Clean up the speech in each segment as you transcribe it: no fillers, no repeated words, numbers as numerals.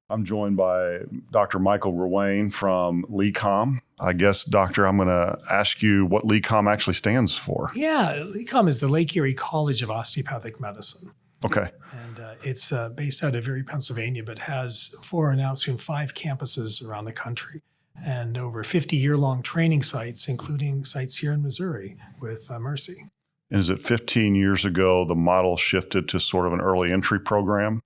I'm joined by Dr. Michael Ruane from LECOM. I guess, Doctor, I'm going to ask you what LECOM actually stands for. Yeah, LECOM is the Lake Erie College of Osteopathic Medicine. Okay. And it's based out of Erie, Pennsylvania, but has 4 and now soon 5 campuses around the country and over 50-year-long training sites, including sites here in Missouri with Mercy. And is it 15 years ago the model shifted to sort of an early entry program?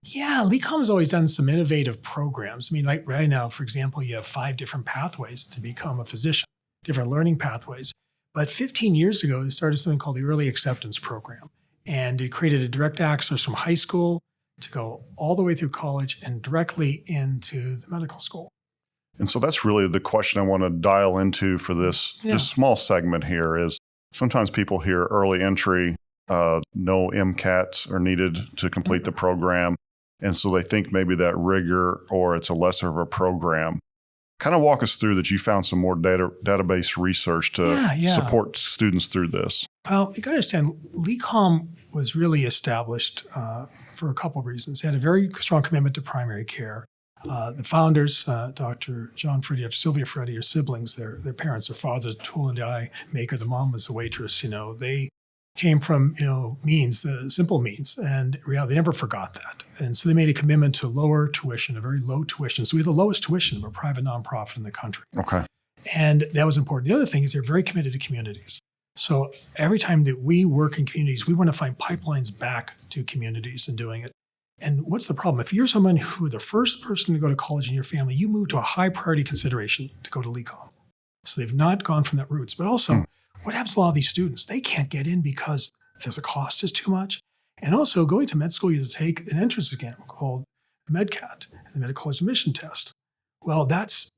Yeah, LECOM's always done some innovative programs. I mean, like right now, for example, you have 5 different pathways to become a physician, different learning pathways. But 15 years ago, they started something called the Early Acceptance Program. And it created a direct access from high school to go all the way through college and directly into the medical school. And so that's really the question I want to dial into for this small segment here is sometimes people hear early entry, no MCATs are needed to complete the program. And so they think maybe that rigor or it's a lesser of a program. Kind of walk us through that you found some more database research to support students through this. Well, you got to understand, LECOM was really established for a couple of reasons. They had a very strong commitment to primary care. The founders, Dr. John Freddy, Dr. Sylvia Freddy, are siblings. Their parents, their father's a tool and die maker. The mom was a waitress. They came from means, the simple means, and they never forgot that. And so they made a commitment to lower tuition, a very low tuition. So we have the lowest tuition of a private nonprofit in the country. Okay. And that was important. The other thing is they're very committed to communities. So every time that we work in communities, we want to find pipelines back to communities and doing it. And what's the problem? If you're someone who the first person to go to college in your family, you move to a high priority consideration to go to LECOM. So they've not gone from that roots. But also, what happens to a lot of these students? They can't get in because the cost is too much. And also, going to med school, you have to take an entrance exam called the MCAT, the Medical College Admission Test. Well, that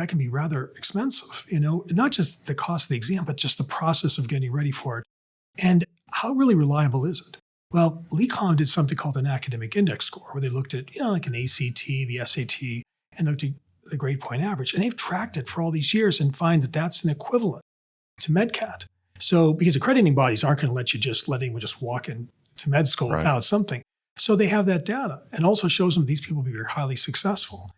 can be rather expensive, not just the cost of the exam, but just the process of getting ready for it. And how really reliable is it? Well, LECOM did something called an academic index score, where they looked at, like an ACT, the SAT, and looked at the grade point average. And they've tracked it for all these years and find that that's an equivalent to MedCat. So, because accrediting bodies aren't going to let you just walk into med school without something. So they have that data and also shows them these people will be very highly successful.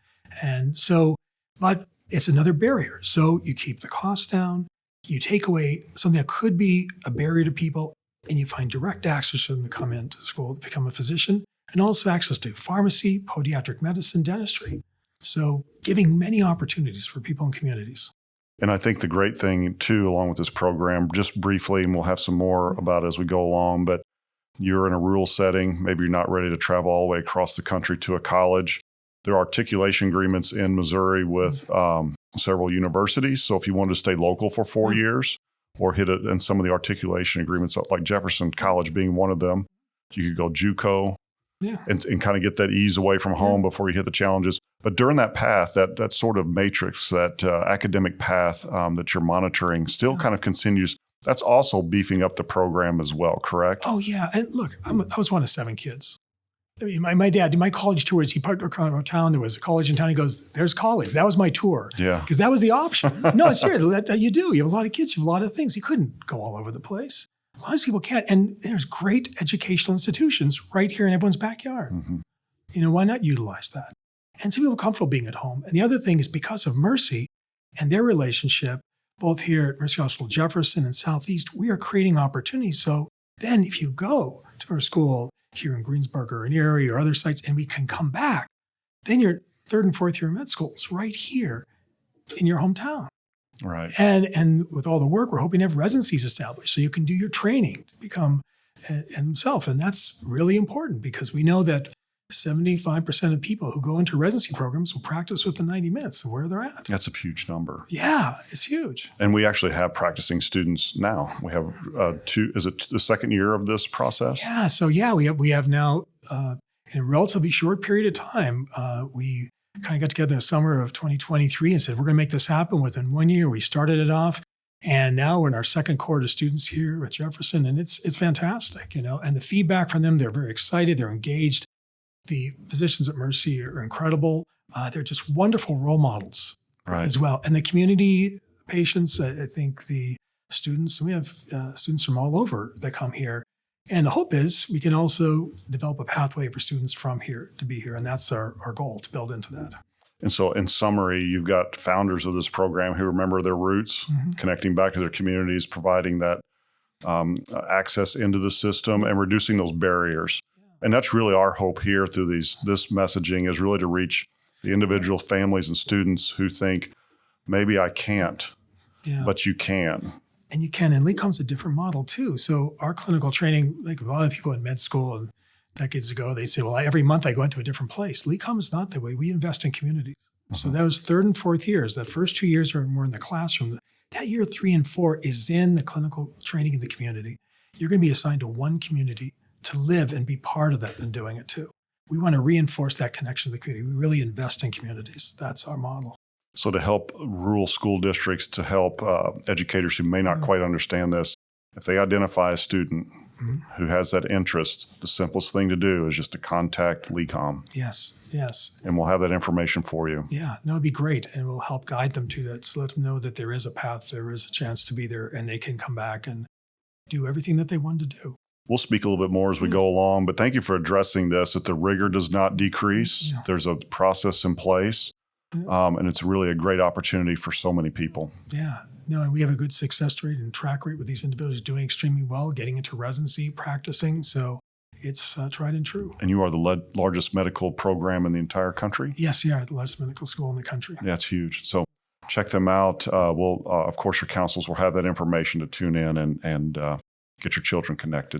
And so, but it's another barrier. So you keep the cost down, you take away something that could be a barrier to people, and you find direct access for them to come into school to become a physician, and also access to pharmacy, podiatric medicine, dentistry. So giving many opportunities for people in communities. And I think the great thing, too, along with this program, just briefly, and we'll have some more about it as we go along, but you're in a rural setting. Maybe you're not ready to travel all the way across the country to a college. There are articulation agreements in Missouri with several universities. So if you wanted to stay local for 4 years or hit it in some of the articulation agreements, like Jefferson College being one of them, you could go JUCO and kind of get that ease away from home before you hit the challenges. But during that path, that sort of matrix, that academic path that you're monitoring still kind of continues. That's also beefing up the program as well, correct? Oh, yeah. And look, I was one of 7 kids. I mean, my dad did my college tours. He parked around our town. There was a college in town. He goes, there's college. That was my tour. Yeah. Because that was the option. No, it's serious. That you do. You have a lot of kids. You have a lot of things. You couldn't go all over the place. A lot of people can't. And there's great educational institutions right here in everyone's backyard. Mm-hmm. Why not utilize that? And some people are comfortable being at home. And the other thing is because of Mercy and their relationship, both here at Mercy Hospital Jefferson and Southeast, we are creating opportunities. So then if you go to our school here in Greensburg or in Erie or other sites, and we can come back, then your 3rd and 4th year med school is right here in your hometown. Right. And with all the work, we're hoping to have residencies established so you can do your training to become himself. And that's really important because we know that 75% of people who go into residency programs will practice within 90 minutes of where they're at. That's a huge number. Yeah, it's huge. And we actually have practicing students now. We have 2, is it the 2nd year of this process? Yeah, so we have now, in a relatively short period of time, we kind of got together in the summer of 2023 and said, we're going to make this happen within 1 year. We started it off. And now we're in our 2nd cohort of students here at Jefferson, and it's fantastic, And the feedback from them, they're very excited, they're engaged. The physicians at Mercy are incredible. They're just wonderful role models as well. And the community patients, I think the students, we have students from all over that come here. And the hope is we can also develop a pathway for students from here to be here. And that's our goal, to build into that. And so in summary, you've got founders of this program who remember their roots, connecting back to their communities, providing that access into the system and reducing those barriers. And that's really our hope here through this messaging, is really to reach the individual families and students who think, maybe I can't, but you can. And you can. And LECOM's a different model too. So our clinical training, like a lot of people in med school and decades ago, they say, well, every month I go into a different place. LECOM is not that way. We invest in communities. So those third and fourth years, that first 2 years are more in the classroom. That year 3 and 4 is in the clinical training in the community. You're going to be assigned to one community to live and be part of that and doing it too. We want to reinforce that connection to the community. We really invest in communities. That's our model. So to help rural school districts, to help educators who may not quite understand this, if they identify a student who has that interest, the simplest thing to do is just to contact LECOM. Yes. And we'll have that information for you. Yeah, no, it'd be great. And we'll help guide them to that. So let them know that there is a path, there is a chance to be there, and they can come back and do everything that they wanted to do. We'll speak a little bit more as we go along, but thank you for addressing this, that the rigor does not decrease. Yeah. There's a process in place, and it's really a great opportunity for so many people. Yeah, no, and we have a good success rate and track rate with these individuals doing extremely well, getting into residency, practicing. So it's tried and true. And you are the largest medical program in the entire country? Yes, yeah, the largest medical school in the country. Yeah, it's huge. So check them out. We'll, of course, your counselors will have that information to tune in and get your children connected.